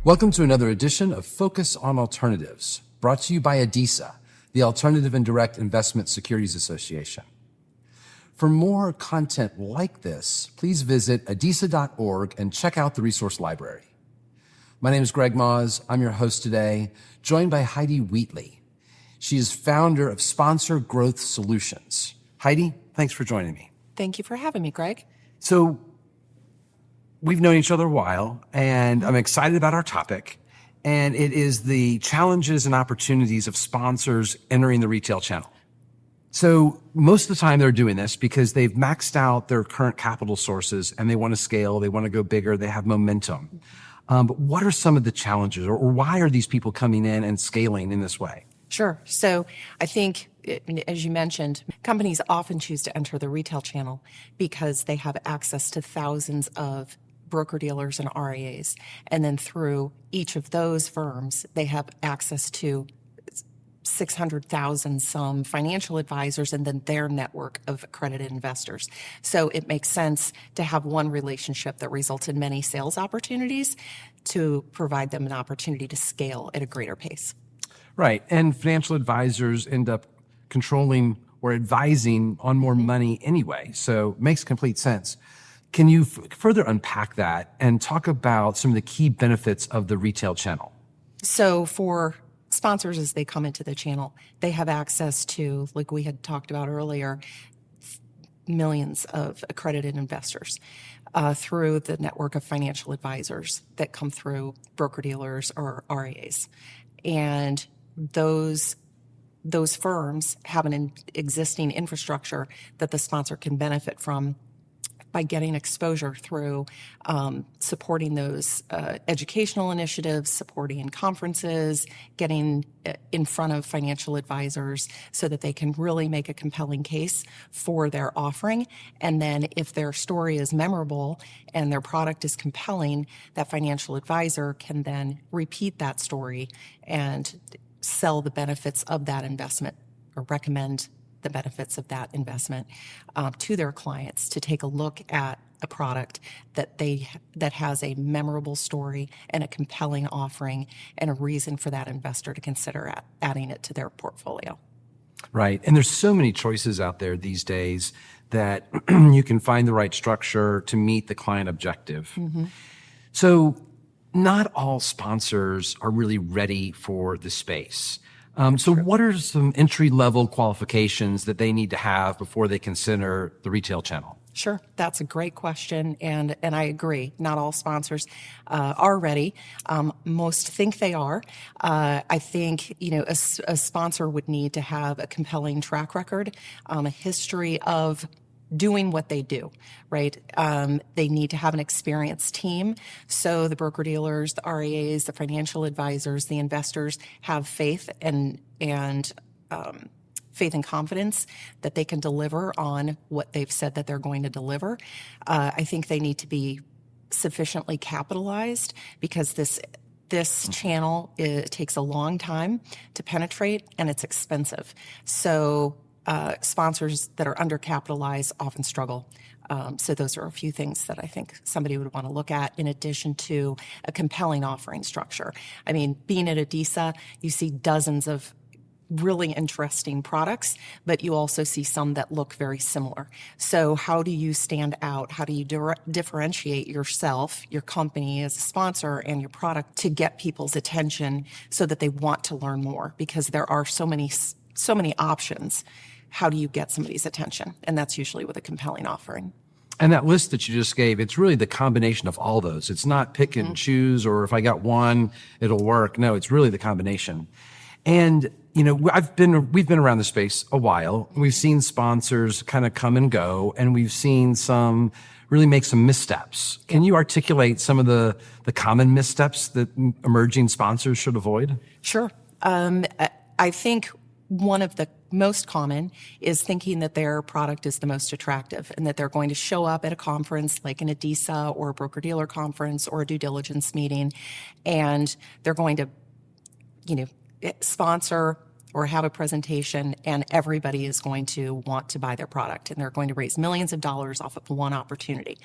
Welcome to another edition of Focus on Alternatives, brought to you by ADISA, the Alternative and Direct Investment Securities Association. For more content like this, please visit adisa.org and check out the resource library. My name is Greg Moz. I'm your host today, joined by Heidi Wheatley. She is founder of Sponsor Growth Solutions. Heidi, thanks for joining me. Thank you for having me, Greg. So, we've known each other a while, and I'm excited about our topic, and it is the challenges and opportunities of sponsors entering the retail channel. So most of the time they're doing this because they've maxed out their current capital sources and they want to scale, they want to go bigger, they have momentum. But what are some of the challenges, or why are these people coming in and scaling in this way? Sure. So I think, as you mentioned, companies often choose to enter the retail channel because they have access to thousands of broker-dealers and RIAs. And then through each of those firms, they have access to 600,000 some financial advisors and then their network of accredited investors. So it makes sense to have one relationship that results in many sales opportunities to provide them an opportunity to scale at a greater pace. Right. And financial advisors end up controlling or advising on more money anyway. So it makes complete sense. Can you further unpack that and talk about some of the key benefits of the retail channel? So for sponsors, as they come into the channel, they have access to, like we had talked about earlier, millions of accredited investors through the network of financial advisors that come through broker-dealers or RIAs. And those firms have an existing infrastructure that the sponsor can benefit from by getting exposure through supporting those educational initiatives, supporting conferences, getting in front of financial advisors so that they can really make a compelling case for their offering. And then if their story is memorable and their product is compelling, that financial advisor can then repeat that story and sell the benefits of that investment or recommend the benefits of that investment to their clients to take a look at a product that has a memorable story and a compelling offering and a reason for that investor to consider adding it to their portfolio. Right. And there's so many choices out there these days that you can find the right structure to meet the client objective. Mm-hmm. So not all sponsors are really ready for the space. So what are some entry-level qualifications that they need to have before they consider the retail channel? Sure. That's a great question. And I agree. Not all sponsors are ready. Most think they are. I think, a sponsor would need to have a compelling track record, a history of doing what they do, right? They need to have an experienced team. So the broker-dealers, the RIAs, the financial advisors, the investors have faith and faith and confidence that they can deliver on what they've said that they're going to deliver. I think they need to be sufficiently capitalized because this channel, it takes a long time to penetrate and it's expensive. So sponsors that are undercapitalized often struggle. So those are a few things that I think somebody would want to look at in addition to a compelling offering structure. I mean, being at ADISA, you see dozens of really interesting products, but you also see some that look very similar. So how do you stand out? How do you differentiate yourself, your company as a sponsor, and your product to get people's attention so that they want to learn more? Because there are so many options. How do you get somebody's attention? And that's usually with a compelling offering. And that list that you just gave, it's really the combination of all those. It's not pick and choose, or if I got one, it'll work. No, it's really the combination. And, we've been around the space a while. We've seen sponsors kind of come and go, and we've seen some really make some missteps. Can you articulate some of the common missteps that emerging sponsors should avoid? Sure. I think one of the most common is thinking that their product is the most attractive and that they're going to show up at a conference like an ADISA or a broker-dealer conference or a due diligence meeting, and they're going to, sponsor or have a presentation, and everybody is going to want to buy their product, and they're going to raise millions of dollars off of one opportunity.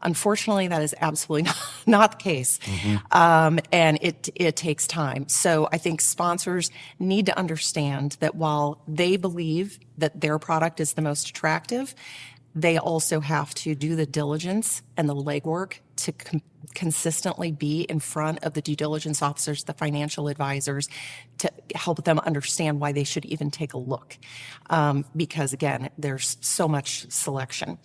Unfortunately, that is absolutely not the case. And it takes time. So I think sponsors need to understand that while they believe that their product is the most attractive, they also have to do the diligence and the legwork to consistently be in front of the due diligence officers, the financial advisors, to help them understand why they should even take a look. Because again, there's so much selection.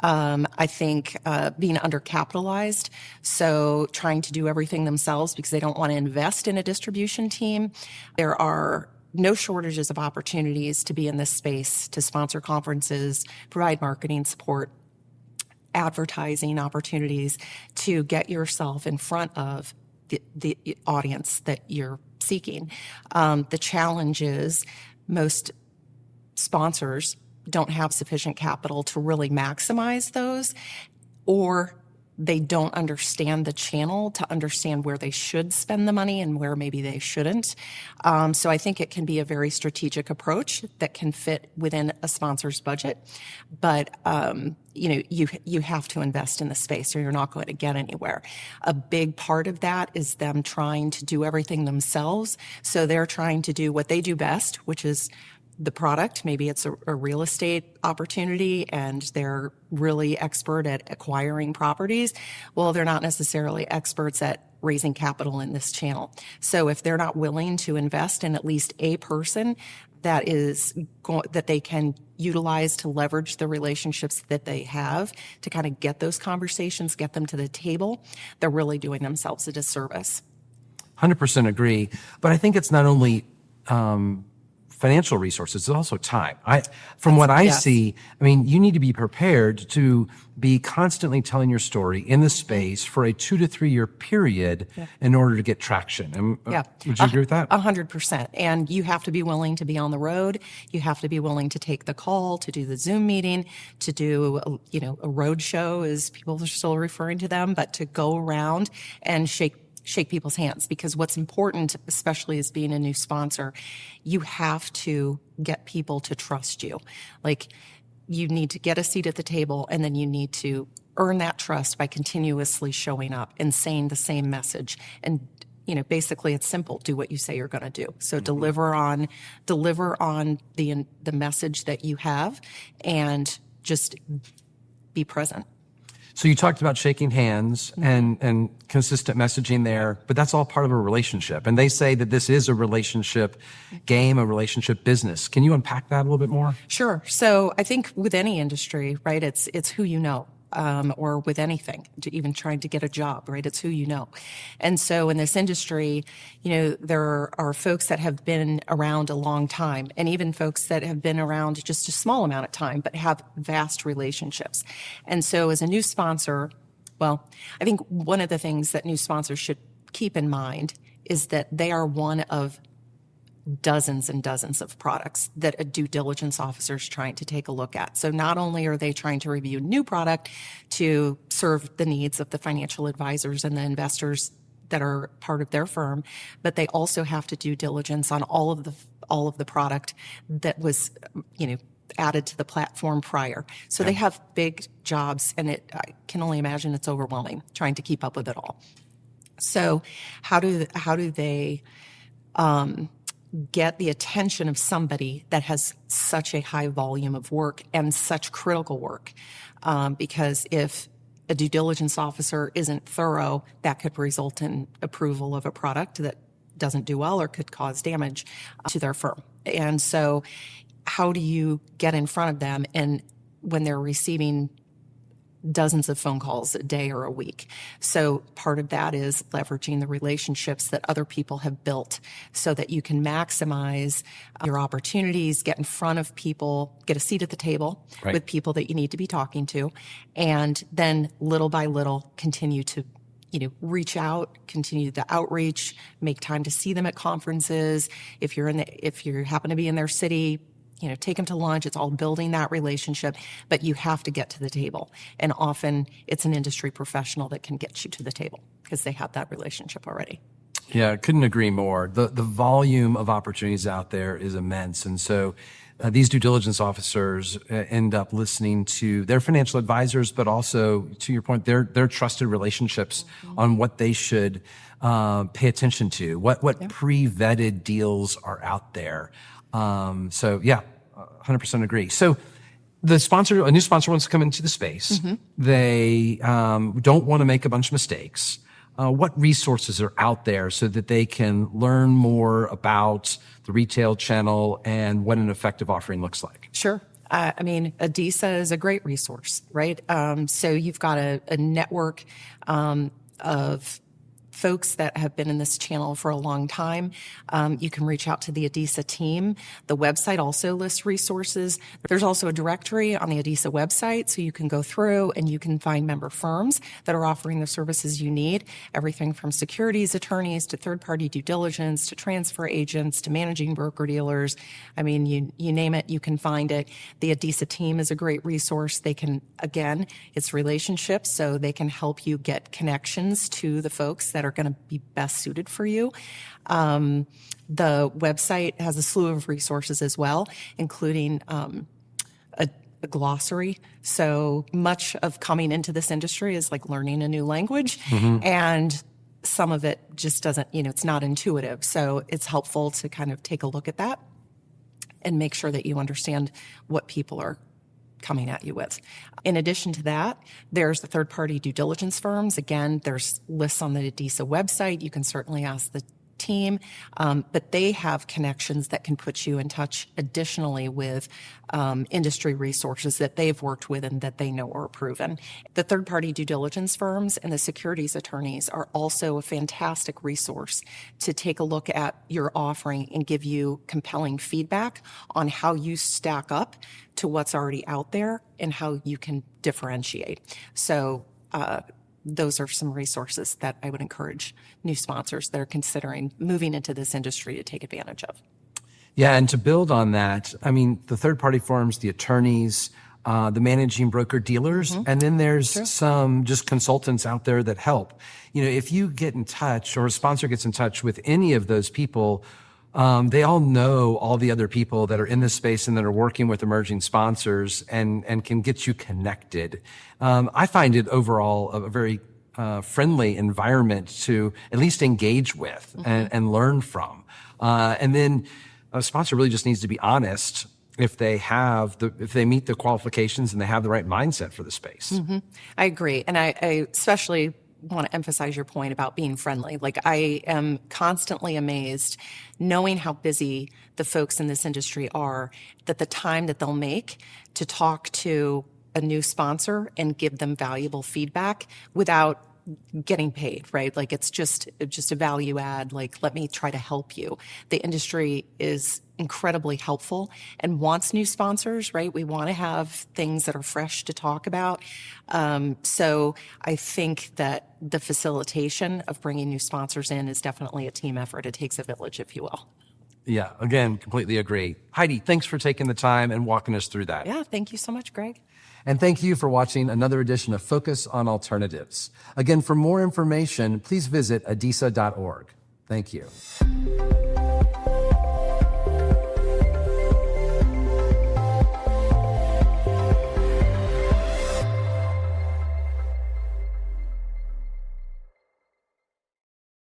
I think being undercapitalized, so trying to do everything themselves because they don't want to invest in a distribution team. There are no shortages of opportunities to be in this space, to sponsor conferences, provide marketing support, advertising opportunities, to get yourself in front of the audience that you're seeking. The challenge is most sponsors don't have sufficient capital to really maximize those, or they don't understand the channel to understand where they should spend the money and where maybe they shouldn't. So I think it can be a very strategic approach that can fit within a sponsor's budget. But, you have to invest in the space or you're not going to get anywhere. A big part of that is them trying to do everything themselves. So they're trying to do what they do best, which is the product. Maybe it's a real estate opportunity and they're really expert at acquiring properties. Well, they're not necessarily experts at raising capital in this channel. So if they're not willing to invest in at least a person that they can utilize to leverage the relationships that they have to kind of get those conversations, get them to the table, they're really doing themselves a disservice. 100% agree. But I think it's not only financial resources, it's also time. From what I see, I mean, you need to be prepared to be constantly telling your story in the space for a 2 to 3 year period in order to get traction. Would you agree with that? 100%. And you have to be willing to be on the road. You have to be willing to take the call, to do the Zoom meeting, to do, a road show, as people are still referring to them, but to go around and shake people's hands, because what's important, especially as being a new sponsor, you have to get people to trust you. Like, you need to get a seat at the table, and then you need to earn that trust by continuously showing up and saying the same message. And basically it's simple. Do what you say you're going to do. So deliver on the message that you have, and just be present. So you talked about shaking hands and consistent messaging there, but that's all part of a relationship. And they say that this is a relationship game, a relationship business. Can you unpack that a little bit more? Sure. So I think with any industry, right, it's who you know. Or with anything, even trying to get a job, right? It's who you know. And so in this industry, there are folks that have been around a long time, and even folks that have been around just a small amount of time, but have vast relationships. And so as a new sponsor, well, I think one of the things that new sponsors should keep in mind is that they are one of dozens and dozens of products that a due diligence officer is trying to take a look at. So not only are they trying to review new product to serve the needs of the financial advisors and the investors that are part of their firm, but they also have to do diligence on all of the product that was, added to the platform prior. So they have big jobs, and I can only imagine it's overwhelming trying to keep up with it all. So how do they get the attention of somebody that has such a high volume of work and such critical work? Because if a due diligence officer isn't thorough, that could result in approval of a product that doesn't do well or could cause damage to their firm. And so how do you get in front of them and when they're receiving dozens of phone calls a day or a week? So part of that is leveraging the relationships that other people have built so that you can maximize your opportunities, get in front of people, get a seat at the table with people that you need to be talking to, and then little by little continue to reach out, continue the outreach, make time to see them at conferences. If you happen to be in their city, take them to lunch. It's all building that relationship, but you have to get to the table. And often it's an industry professional that can get you to the table because they have that relationship already. Yeah, couldn't agree more. The volume of opportunities out there is immense. And so these due diligence officers end up listening to their financial advisors, but also, to your point, their trusted relationships on what they should pay attention to, what pre-vetted deals are out there. So yeah, 100% agree. So a new sponsor wants to come into the space. They don't want to make a bunch of mistakes. What resources are out there so that they can learn more about the retail channel and what an effective offering looks like? Sure. I mean, ADISA is a great resource, right? So you've got a network of folks that have been in this channel for a long time. You can reach out to the ADISA team. The website also lists resources. There's also a directory on the ADISA website, so you can go through and you can find member firms that are offering the services you need, everything from securities attorneys to third-party due diligence to transfer agents to managing broker-dealers. I mean, you name it, you can find it. The ADISA team is a great resource. They can, again, it's relationships, so they can help you get connections to the folks that are going to be best suited for you. The website has a slew of resources as well, including a glossary. So much of coming into this industry is like learning a new language, and some of it just doesn't, it's not intuitive. So it's helpful to kind of take a look at that and make sure that you understand what people are coming at you with. In addition to that, there's the third-party due diligence firms. Again, there's lists on the ADISA website. You can certainly ask the team, but they have connections that can put you in touch additionally with industry resources that they've worked with and that they know are proven. The third-party due diligence firms and the securities attorneys are also a fantastic resource to take a look at your offering and give you compelling feedback on how you stack up to what's already out there and how you can differentiate. So those are some resources that I would encourage new sponsors that are considering moving into this industry to take advantage of. Yeah, and to build on that, I mean, the third-party firms, the attorneys, the managing broker dealers, and then there's some just consultants out there that help. If you get in touch or a sponsor gets in touch with any of those people, they all know all the other people that are in this space and that are working with emerging sponsors and can get you connected. I find it overall a very friendly environment to at least engage with and learn from. And then a sponsor really just needs to be honest if they meet the qualifications and they have the right mindset for the space. I agree. And I especially want to emphasize your point about being friendly. Like, I am constantly amazed knowing how busy the folks in this industry are, that the time that they'll make to talk to a new sponsor and give them valuable feedback without getting paid, right? Like, it's just a value add. Like, let me try to help you. The industry is incredibly helpful and wants new sponsors, right? We want to have things that are fresh to talk about. So I think that the facilitation of bringing new sponsors in is definitely a team effort. It takes a village, if you will. Yeah, again, completely agree. Heidi, thanks for taking the time and walking us through that. Yeah, thank you so much, Greg. And thank you for watching another edition of Focus on Alternatives. Again, for more information, please visit adisa.org. Thank you.